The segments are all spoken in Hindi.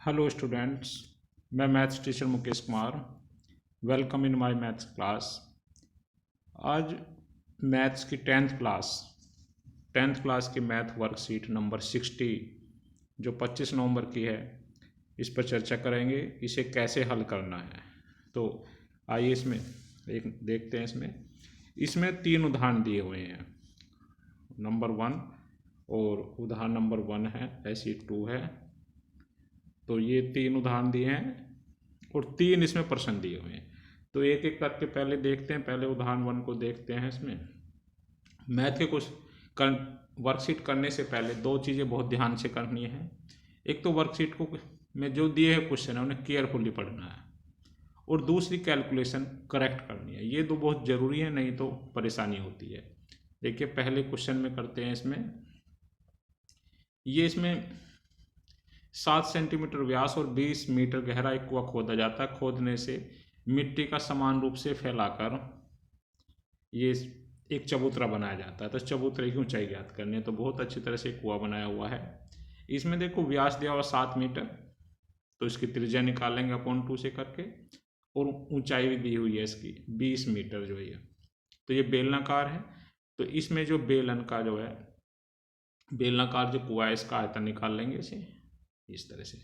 हेलो स्टूडेंट्स, मैं maths teacher Mukesh Kumar. Welcome in my maths class. आज मैथ्स की टेंथ क्लास की मैथ वर्कशीट नंबर 60 जो 25 नवंबर की है, इस पर चर्चा करेंगे। इसे कैसे हल करना है, तो आइए इसमें एक देखते हैं। इसमें तीन उदाहरण दिए हुए हैं, नंबर 1 और उदाहरण नंबर 1 है, ऐसी 2 है। तो ये तीन उदाहरण दिए हैं और तीन इसमें प्रश्न दिए हुए हैं। तो एक एक करके पहले देखते हैं। पहले उदाहरण 1 को देखते हैं। इसमें मैथ के कुछ वर्कशीट करने से पहले दो चीज़ें बहुत ध्यान से करनी है। एक तो वर्कशीट को में जो दिए हुए क्वेश्चन है उन्हें केयरफुली पढ़ना है, और दूसरी कैलकुलेशन करेक्ट करनी है। ये दो बहुत ज़रूरी है, नहीं तो परेशानी होती है। देखिए पहले क्वेश्चन में करते हैं। इसमें 7 सेंटीमीटर व्यास और 20 मीटर गहरा एक कुआं खोदा जाता है। खोदने से मिट्टी का समान रूप से फैलाकर ये एक चबूतरा बनाया जाता है। तो चबूतरे की ऊंचाई ज्ञात करनी है। तो बहुत अच्छी तरह से कुआं बनाया हुआ है। इसमें देखो व्यास दिया हुआ 7 मीटर, तो इसकी त्रिज्या निकालेंगे अपॉन 2 से करके, और ऊंचाई भी दी हुई है इसकी 20 मीटर जो है। तो ये बेलनाकार है। तो इसमें जो बेलनाकार जो कुआं है, इसका आयतन निकाल लेंगे इसे इस तरह से।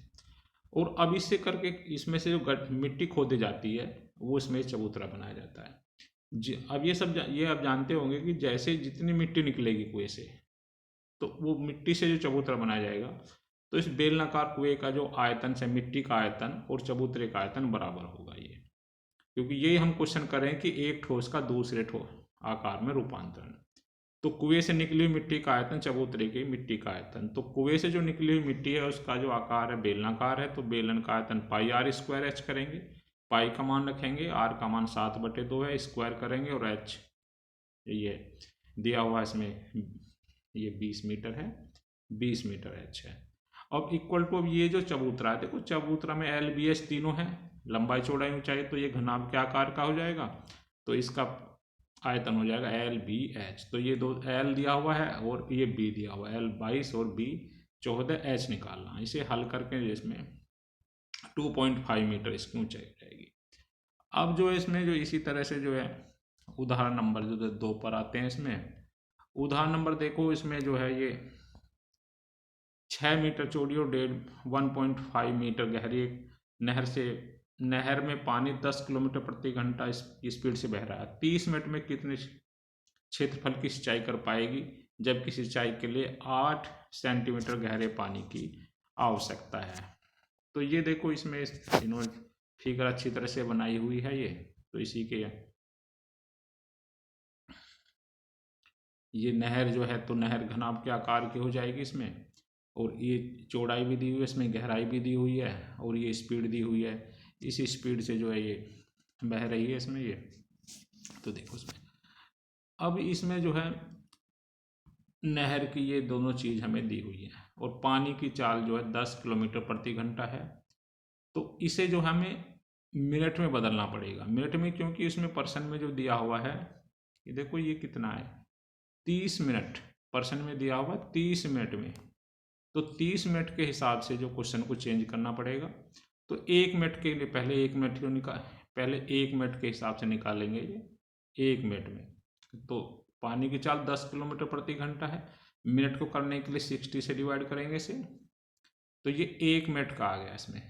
और अब इससे करके इसमें से जो मिट्टी खोदी जाती है वो इसमें चबूतरा बनाया जाता है। अब ये आप जानते होंगे कि जैसे जितनी मिट्टी निकलेगी कुएं से, तो वो मिट्टी से जो चबूतरा बनाया जाएगा, तो इस बेलनाकार कुएं का जो आयतन से मिट्टी का आयतन और चबूतरे का आयतन बराबर होगा। ये क्योंकि यही हम क्वेश्चन करें कि एक ठोस का दूसरे ठोस आकार में रूपांतरण। तो कुएं से निकली हुई मिट्टी का आयतन चबूतरे की मिट्टी का आयतन। तो कुएं से जो निकली हुई मिट्टी है उसका जो आकार है बेलनाकार है, तो बेलन का आयतन पाई आर स्क्वायर एच करेंगे। पाई का मान रखेंगे, आर का मान 7/2 है, स्क्वायर करेंगे, और एच ये दिया हुआ इसमें ये 20 मीटर है, 20 मीटर एच है। अब इक्वल टू, अब ये जो चबूतरा है, देखो चबूतरा में एल बी एच तीनों है, लंबाई चौड़ाई ऊंचाई। तो ये घनाभ के आकार का हो जाएगा, तो इसका आयतन हो जाएगा एल बी एच। तो ये दो एल दिया हुआ है और ये बी दिया हुआ है, एल 22 और बी 14, एच निकालना। इसे हल करके इसमें 2.5 मीटर इसकी ऊंचाई रहेगी। अब जो इसमें जो इसी तरह से जो है उदाहरण नंबर जो 2 पर आते हैं। इसमें उदाहरण नंबर देखो, इसमें जो है ये 6 मीटर चौड़ी और 1.5 मीटर गहरी एक नहर में पानी 10 किलोमीटर प्रति घंटा स्पीड से बह रहा है। 30 मिनट में कितने क्षेत्रफल की सिंचाई कर पाएगी, जबकि सिंचाई के लिए 8 सेंटीमीटर गहरे पानी की आवश्यकता है। तो ये देखो इसमें इन्होंने फिगर अच्छी तरह से बनाई हुई है ये। तो इसी के ये नहर जो है, तो नहर घनाभ के आकार की हो जाएगी इसमें, और ये चौड़ाई भी दी हुई है, इसमें गहराई भी दी हुई है, और ये स्पीड दी हुई है। इस स्पीड से जो है ये बह रही है इसमें ये। तो देखो इसमें अब इसमें जो है नहर की ये दोनों चीज़ हमें दी हुई है, और पानी की चाल जो है 10 किलोमीटर प्रति घंटा है। तो इसे जो हमें मिनट में बदलना पड़ेगा। मिनट में, क्योंकि इसमें पर्सन में जो दिया हुआ है, ये देखो ये कितना है, 30 मिनट। पर्सन में दिया हुआ 30 मिनट में, तो 30 मिनट के हिसाब से जो क्वेश्चन को चेंज करना पड़ेगा। तो 1 मिनट के लिए पहले 1 मिनट क्यों पहले 1 मिनट के हिसाब से निकालेंगे ये 1 मिनट में। तो पानी की चाल 10 किलोमीटर प्रति घंटा है, मिनट को करने के लिए 60 से डिवाइड करेंगे इसे, तो ये 1 मिनट का आ गया इसमें।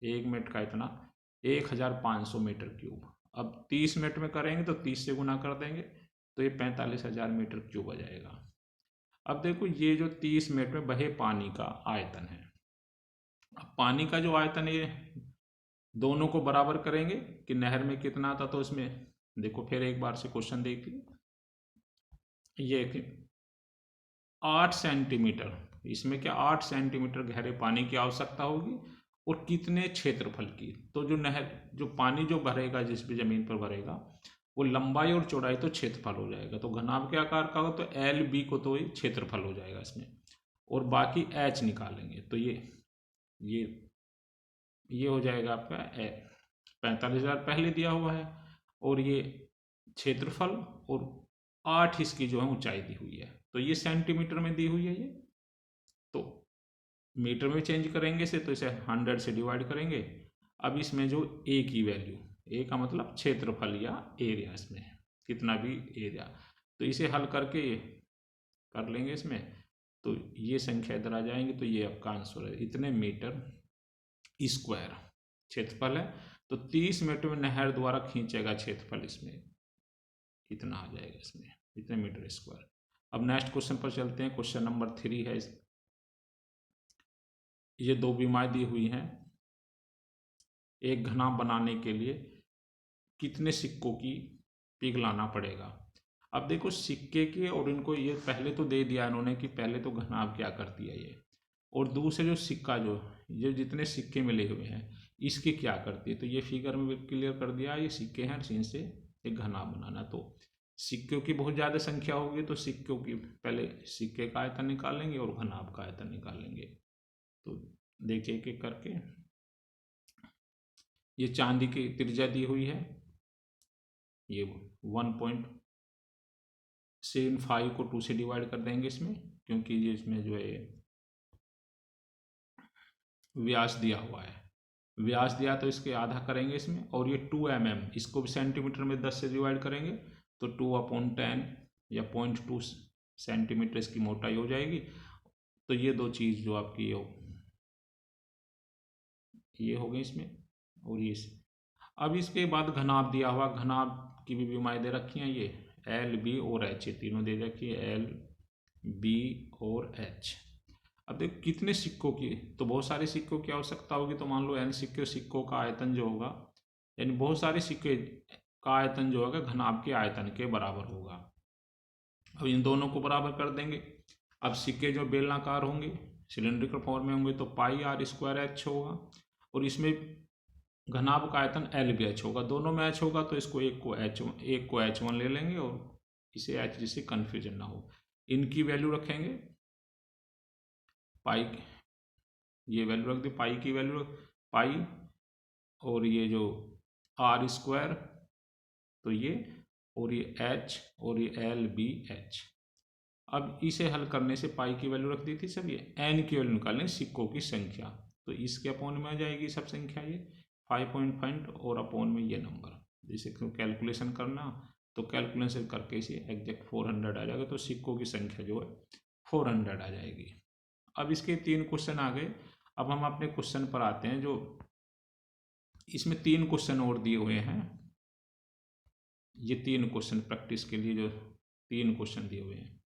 1 मिनट का इतना 1500 मीटर क्यूब। अब 30 मिनट में करेंगे तो 30 से गुना कर देंगे, तो ये 45,000 मीटर क्यूब आ जाएगा। अब देखो ये जो 30 मिनट में बहे पानी का आयतन है। अब पानी का जो आयतन है, ये दोनों को बराबर करेंगे कि नहर में कितना था। तो इसमें देखो फिर एक बार से क्वेश्चन देख लीजिए, ये 8 सेंटीमीटर, इसमें क्या 8 सेंटीमीटर गहरे पानी की आवश्यकता होगी, और कितने क्षेत्रफल की। तो जो नहर जो पानी जो भरेगा, जिस भी जमीन पर भरेगा, वो लंबाई और चौड़ाई तो क्षेत्रफल हो जाएगा। तो घनाभ के आकार का हो तो एल बी को तो ये क्षेत्रफल हो जाएगा इसमें, और बाकी एच निकालेंगे। तो ये ये हो जाएगा आपका 45,000 पहले दिया हुआ है, और ये क्षेत्रफल, और 8 इसकी जो है ऊंचाई दी हुई है। तो ये सेंटीमीटर में दी हुई है ये। तो मीटर में चेंज करेंगे इसे, तो इसे 100 से डिवाइड करेंगे। अब इसमें जो ए की वैल्यू, ए का मतलब क्षेत्रफल या एरिया, इसमें कितना भी एरिया, तो इसे हल करके कर लेंगे इसमें, तो ये संख्या इधर आ जाएंगे, तो ये आपका आंसर है, इतने मीटर स्क्वायर क्षेत्रफल है। तो 30 मीटर में नहर द्वारा खींचेगा क्षेत्रफल, इसमें इतना आ जाएगा, इसमें इतने मीटर स्क्वायर। अब नेक्स्ट क्वेश्चन पर चलते हैं। क्वेश्चन नंबर 3 है। ये दो बीमारी दी हुई हैं। एक घना बनाने के लिए कितने सिक्कों की पिघलाना पड़ेगा। अब देखो सिक्के के, और इनको ये पहले तो दे दिया इन्होंने कि पहले तो घनाभ क्या करती है ये, और दूसरे जो सिक्का जो ये जितने सिक्के मिले हुए हैं इसकी क्या करती है, तो ये फिगर में क्लियर कर दिया। ये सिक्के हैं, इनसे एक घनाभ बनाना, तो सिक्कों की बहुत ज़्यादा संख्या होगी, तो सिक्कों की पहले सिक्के का आयतन निकालेंगे और घनाभ का आयतन निकालेंगे। तो देखिए एक एक करके। ये चांदी की त्रिज्या दी हुई है, ये 1.75 को 2 से डिवाइड कर देंगे इसमें, क्योंकि ये इसमें जो है व्यास दिया हुआ है, व्यास दिया तो इसके आधा करेंगे इसमें। और ये 2 mm, इसको भी सेंटीमीटर में 10 से डिवाइड करेंगे, तो 2/10 या 0.2 सेंटीमीटर इसकी मोटाई हो जाएगी। तो ये दो चीज़ जो आपकी ये हो गई इसमें, और ये अब इसके बाद घनाभ दिया हुआ, घनाभ की भी बीमारी दे रखी हैं, ये L, B और H, ये तीनों दे रखी है, L, B और H। अब देखो कितने सिक्कों की, तो बहुत सारे सिक्कों की आवश्यकता होगी, तो मान लो n सिक्कों का आयतन जो होगा, यानी बहुत सारे सिक्के का आयतन जो होगा घनाभ के आयतन के बराबर होगा। अब इन दोनों को बराबर कर देंगे। अब सिक्के जो बेलनाकार होंगे, सिलेंड्रिकल फॉर्म में होंगे, तो πr² होगा, और इसमें घनाभ का आयतन LBH होगा, दोनों में H होगा, तो इसको एक को H1 ले लेंगे, और इसे H, जिससे कन्फ्यूजन ना हो। इनकी वैल्यू रखेंगे, पाई, ये वैल्यू रख दी, पाई की वैल्यू पाई, और ये जो r², तो ये, और ये H, और ये LBH। अब इसे हल करने से पाई की वैल्यू रख दी थी सब, ये n की वैल्यू निकालें सिक्कों की संख्या, तो इसके अपोन में आ जाएगी सब संख्या, ये 5.5 और अपोन में ये नंबर। जैसे कैलकुलेशन करना, तो कैलकुलेशन करके इसे एग्जैक्ट 400 आ जाएगा, तो सिक्कों की संख्या जो है 400 आ जाएगी। अब इसके 3 क्वेश्चन आ गए। अब हम अपने क्वेश्चन पर आते हैं, जो इसमें 3 क्वेश्चन और दिए हुए हैं। ये 3 क्वेश्चन प्रैक्टिस के लिए जो 3 क्वेश्चन दिए हुए हैं,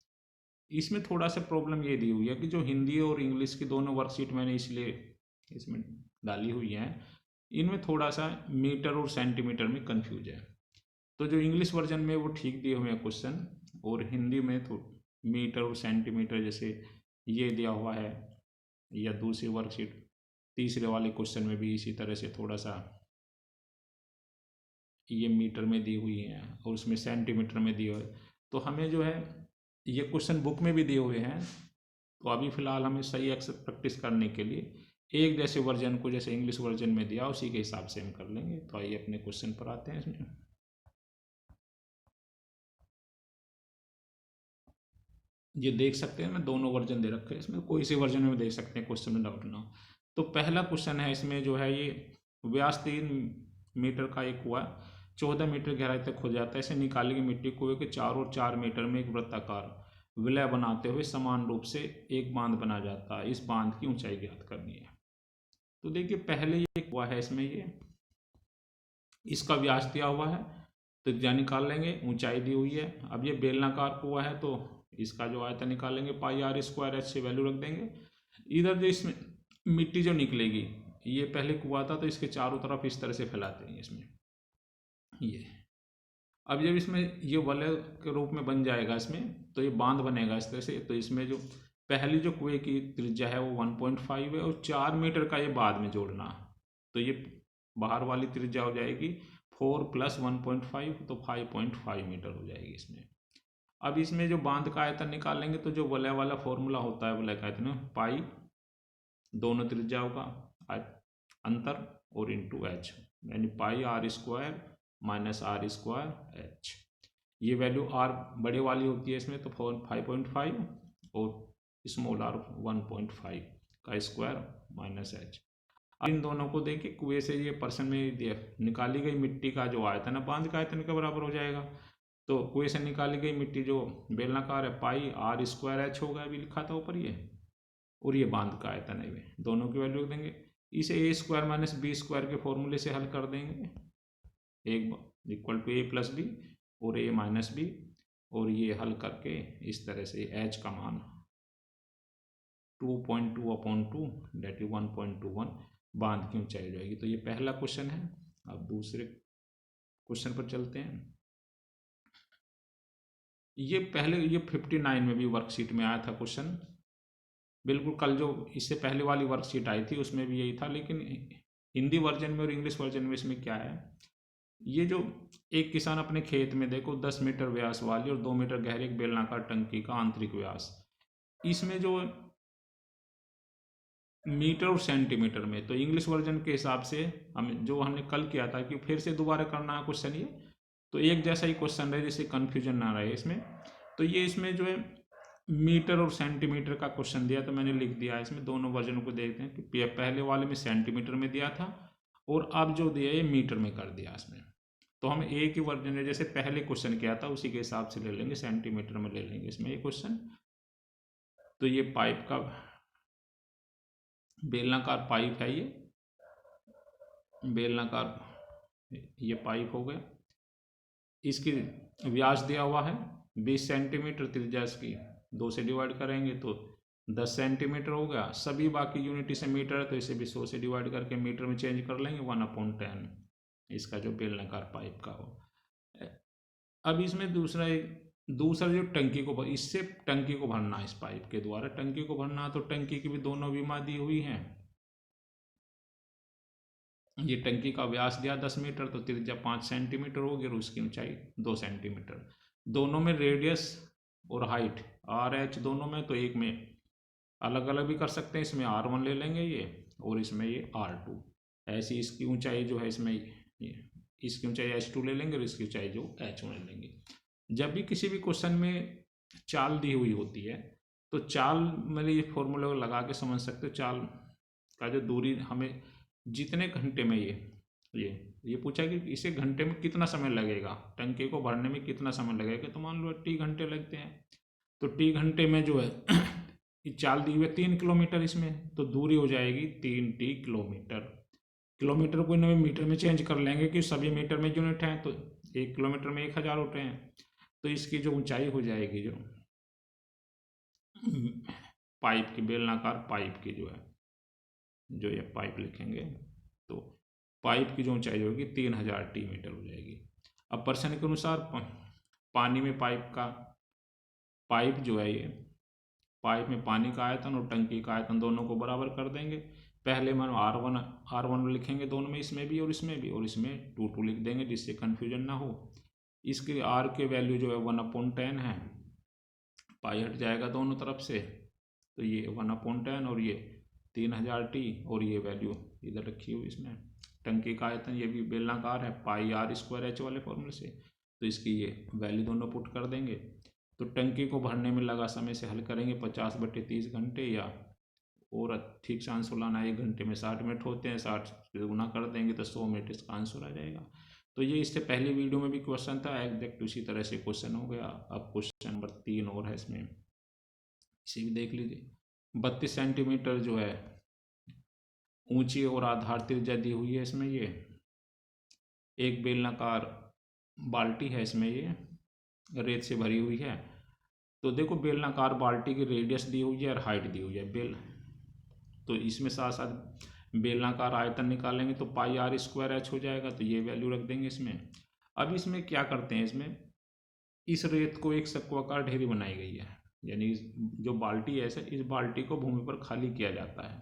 इसमें थोड़ा सा प्रॉब्लम ये दी हुई है कि जो हिंदी और इंग्लिश की दोनों वर्कशीट मैंने इसलिए इसमें डाली हुई हैं, इनमें थोड़ा सा मीटर और सेंटीमीटर में कंफ्यूज है। तो जो इंग्लिश वर्जन में वो ठीक दिए हुए हैं क्वेश्चन, और हिंदी में तो मीटर और सेंटीमीटर जैसे ये दिया हुआ है, या दूसरी वर्कशीट तीसरे वाले क्वेश्चन में भी इसी तरह से थोड़ा सा ये मीटर में दी हुई है, और उसमें सेंटीमीटर में दिया हुआ है। तो हमें जो है ये क्वेश्चन बुक में भी दिए हुए हैं, तो अभी फ़िलहाल हमें सही एक्सेप्ट प्रैक्टिस करने के लिए एक जैसे वर्जन को, जैसे इंग्लिश वर्जन में दिया उसी के हिसाब से हम कर लेंगे। तो आइए अपने क्वेश्चन पर आते हैं। इसमें ये देख सकते हैं, मैं दोनों वर्जन दे रखे हैं, इसमें कोई से वर्जन में देख सकते हैं, क्वेश्चन में डाउट ना हो। तो पहला क्वेश्चन है, इसमें जो है ये व्यास 3 मीटर का एक कुआं 14 मीटर गहराई तक हो जाता है, इसे निकाली गई मिट्टी कुएं के 4 और 4 मीटर में एक वृत्ताकार विलय बनाते हुए समान रूप से एक बांध बना जाता है, इस बांध की ऊंचाई ज्ञात करनी है। तो देखिए पहले ये कुआं है, इसमें ये इसका व्यास दिया हुआ है, तो त्रिज्या निकाल लेंगे, ऊंचाई दी हुई है। अब ये बेलनाकार कुआं है, तो इसका जो आयतन निकालेंगे, πr²H से वैल्यू रख देंगे। इधर जो इसमें मिट्टी जो निकलेगी, ये पहले कुआं था, तो इसके चारों तरफ इस तरह से फैलाते हैं इसमें ये। अब जब इसमें ये वलय के रूप में बन जाएगा इसमें, तो ये बांध बनेगा इस तरह से। तो इसमें जो पहली जो कुएं की त्रिज्या है वो 1.5 है, और 4 मीटर का ये बाद में जोड़ना, तो ये बाहर वाली त्रिज्या हो जाएगी 4 + 1.5, तो 5.5 मीटर हो जाएगी इसमें। अब इसमें जो बांध का आयतन निकालेंगे, तो जो वलय वाला फॉर्मूला होता है वलय का आयतन, पाई दोनों त्रिज्याओं का अंतर और इंटू H, यानी πr² - r²H। ये वैल्यू r बड़े वाली होती है इसमें, तो 5.5 और स्मॉल r 1.5 का स्क्वायर माइनस एच। अब इन दोनों को देखिए कुएं से ये पर्सन में निकाली गई मिट्टी का जो आयतन है बांध का आयतन के बराबर हो जाएगा। तो कुएं से निकाली गई मिट्टी जो बेलनाकार है पाई आर स्क्वायर एच होगा, अभी लिखा था ऊपर ये, और ये बांध का आयतन है, वे दोनों की वैल्यू देंगे। इसे a square minus b square के फॉर्मूले से हल कर देंगे, एक equal to a plus b और ए माइनस बी, और ये हल करके इस तरह से एच का मान 2.2/2 डेट इज 1.21 बांध की ऊंचाई जाएगी। तो ये पहला क्वेश्चन है। अब दूसरे क्वेश्चन पर चलते हैं। ये पहले ये 59 में भी वर्कशीट में आया था क्वेश्चन, बिल्कुल कल जो इससे पहले वाली वर्कशीट आई थी उसमें भी यही था, लेकिन हिंदी वर्जन में और इंग्लिश वर्जन में इसमें क्या है, ये जो एक किसान अपने खेत में देखो 10 मीटर व्यास वाली और 2 मीटर गहरी एक बेलनाकार टंकी का आंतरिक व्यास, इसमें जो मीटर और सेंटीमीटर में, तो इंग्लिश वर्जन के हिसाब से हम जो हमने कल किया था कि फिर से दोबारा करना है क्वेश्चन ये, तो एक जैसा ही क्वेश्चन रहे जिससे कन्फ्यूजन ना रहे इसमें। तो ये इसमें जो है मीटर और सेंटीमीटर का क्वेश्चन दिया, तो मैंने लिख दिया इसमें दोनों वर्जनों को देखते हैं कि पहले वाले में सेंटीमीटर में दिया था और अब जो दिया ये मीटर में कर दिया इसमें। तो हम एक ही वर्जन है जैसे पहले क्वेश्चन किया था उसी के हिसाब से ले लेंगे, सेंटीमीटर में ले लेंगे इसमें ये क्वेश्चन। तो ये पाइप का बेलनाकार पाइप है, ये बेलनाकार ये पाइप हो गया, इसकी व्यास दिया हुआ है 20 सेंटीमीटर, त्रिज्या इसकी 2 से डिवाइड करेंगे तो 10 सेंटीमीटर हो गया। सभी बाकी यूनिट इसे मीटर है तो इसे भी 100 से डिवाइड करके मीटर में चेंज कर लेंगे, 1/10 इसका जो बेलनाकार पाइप का हो। अब इसमें दूसरा जो टंकी को इससे टंकी को भरना है, इस पाइप के द्वारा टंकी को भरना है, तो टंकी की भी दोनों विमा दी हुई हैं। ये टंकी का व्यास दिया 10 मीटर तो त्रिज्या 5 सेंटीमीटर होगी और उसकी ऊंचाई 2 सेंटीमीटर। दोनों में रेडियस और हाइट आर एच दोनों में, तो एक में अलग अलग भी कर सकते हैं, इसमें R1 ले लेंगे ये और इसमें ये R2। ऐसी इसकी ऊंचाई जो है इसमें इसकी ऊंचाई H2 ले लेंगे और इसकी ऊंचाई जो H1 ले लेंगे। जब भी किसी भी क्वेश्चन में चाल दी हुई होती है तो चाल मतलब ये फॉर्मूला लगा के समझ सकते हो, चाल का जो दूरी हमें जितने घंटे में ये पूछा कि इसे घंटे में कितना समय लगेगा, टंकी को भरने में कितना समय लगेगा, तो मान लो T घंटे लगते हैं, तो T घंटे में जो है चाल दी हुई है 3 किलोमीटर इसमें, तो दूरी हो जाएगी 3T किलोमीटर। किलोमीटर को इन्हें मीटर में चेंज कर लेंगे कि सभी मीटर में यूनिट हैं, तो 1 किलोमीटर में 1000 होते हैं, तो इसकी जो ऊंचाई हो जाएगी जो पाइप की बेलनाकार पाइप की जो ये पाइप लिखेंगे तो पाइप की जो ऊंचाई होगी 3000 T मीटर हो जाएगी। अब प्रश्न के अनुसार पानी में पाइप जो है ये पाइप में पानी का आयतन और टंकी का आयतन दोनों को बराबर कर देंगे। पहले मान R1 लिखेंगे दोनों में, इसमें भी और इसमें भी, और इसमें 2 लिख देंगे जिससे कन्फ्यूजन ना हो। इसके R के वैल्यू जो है 1/10 है, पाई हट जाएगा दोनों तरफ से, तो ये 1/10 और ये 3000 T और ये वैल्यू इधर रखी हुई इसमें। टंकी का आयतन ये भी बेलनाकार है पाई R² H वाले फॉर्मूले से, तो इसकी ये वैल्यू दोनों पुट कर देंगे। तो टंकी को भरने में लगा समय से हल करेंगे 50/30 घंटे, या और ठीक से आंसर लाना 1 घंटे में 60 मिनट होते हैं, 60 से गुना कर देंगे तो 100 मिनट इसका आंसर आ जाएगा। तो ये इससे पहले वीडियो में भी क्वेश्चन था एग्जैक्ट उसी तरह से क्वेश्चन हो गया। अब क्वेश्चन नंबर 3 और है इसमें, इसे भी देख लीजिए। 32 सेंटीमीटर जो है ऊंची और आधार त्रिज्या दी हुई है इसमें, ये एक बेलनाकार बाल्टी है इसमें, ये रेत से भरी हुई है। तो देखो बेलनाकार बाल्टी की रेडियस दी हुई है और हाइट दी हुई है तो इसमें साथ साथ बेलनाकार आयतन निकालेंगे तो पाई R² H हो जाएगा, तो ये वैल्यू रख देंगे इसमें। अब इसमें क्या करते हैं, इसमें इस रेत को एक शंक्वाकार ढेरी बनाई गई है, यानी जो बाल्टी है इस बाल्टी को भूमि पर खाली किया जाता है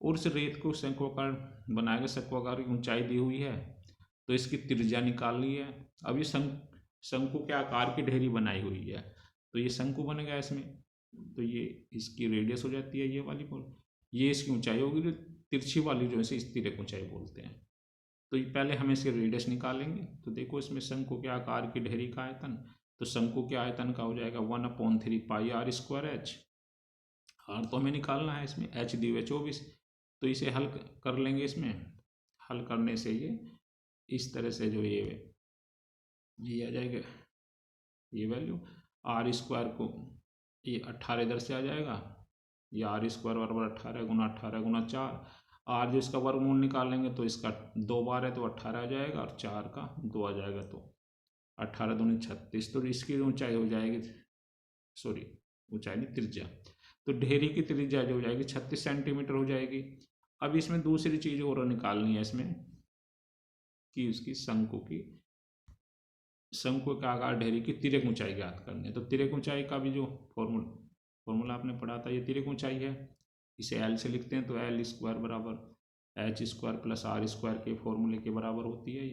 और इस रेत को शंक्वाकार बनाया गया, शंक्वाकार की ऊंचाई दी हुई है, तो इसकी त्रिज्या निकाल ली है। अब ये शंकु के आकार की ढेरी बनाई हुई है, तो ये शंकु बन गया इसमें, तो ये इसकी रेडियस हो जाती है ये वाली ये इसकी ऊंचाई होगी, जो तिरछी वाली जो है इस तिरक ऊंचाई बोलते हैं। तो पहले हम इसके रेडियस निकालेंगे, तो देखो इसमें शंकु के आकार की ढेरी का आयतन, तो शंकु के आयतन का हो जाएगा 1/3 पाई R² H। आर तो हमें निकालना है, इसमें एच दी हुई 24, तो इसे हल कर लेंगे। इसमें हल करने से ये इस तरह से जो ये आ जाएगा, ये वैल्यू आर स्क्वायर को ये 18 इधर से आ जाएगा, ये आर स्क्वायर बराबर 18 गुना 4। आर जो इसका वर्गमूल निकालेंगे तो इसका 2 बार है तो 18 आ जाएगा, और 4 का 2 आ जाएगा, तो 18 दूनी 36। तो इसकी ऊंचाई हो जाएगी, सॉरी ऊंचाई नहीं, त्रिज्या, तो ढेरी की त्रिज्या जो हो जाएगी 36 सेंटीमीटर हो जाएगी। अब इसमें दूसरी चीज़ और निकालनी है इसमें, कि उसकी शंकु के आकार ढेरी की तिर्यक ऊंचाई ज्ञात करनी है। तो तिर्यक ऊंचाई का भी जो फॉर्मूला आपने पढ़ा था, ये तिर्यक ऊंचाई है, इसे एल से लिखते हैं, तो एल स्क्वायर बराबर h square plus r square के फॉर्मूले के बराबर होती है।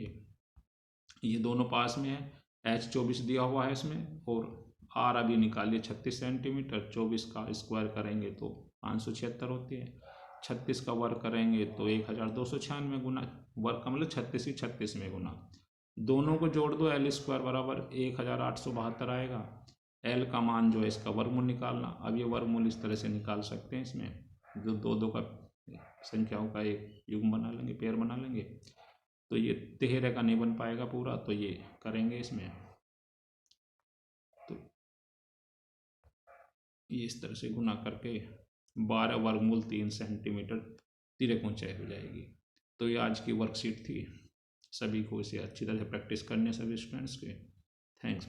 ये दोनों पास में है, एच 24 दिया हुआ है इसमें, और आर अभी निकालिए 36 सेंटीमीटर, 24 का स्क्वायर करेंगे तो 576 होती है, 36 का वर्ग करेंगे तो 1296 गुना, वर्ग का मतलब 36 की 36 में गुना, दोनों को जोड़ दो, एल स्क्वायर बराबर 1872 आएगा। एल का मान जो है इसका वर्गमूल निकालना। अब ये वर्गमूल इस तरह से निकाल सकते हैं, इसमें जो दो का संख्याओं का एक युग्म बना लेंगे, पेयर बना लेंगे, तो ये 13 का नहीं बन पाएगा पूरा, तो ये करेंगे इसमें, तो ये इस तरह से गुना करके 12 वर्गमूल 3 सेंटीमीटर तिर्यक ऊंचाई हो जाएगी। तो ये आज की वर्कशीट थी, सभी को इसे अच्छी तरह से प्रैक्टिस करने, सभी स्टूडेंट्स के। थैंक्स।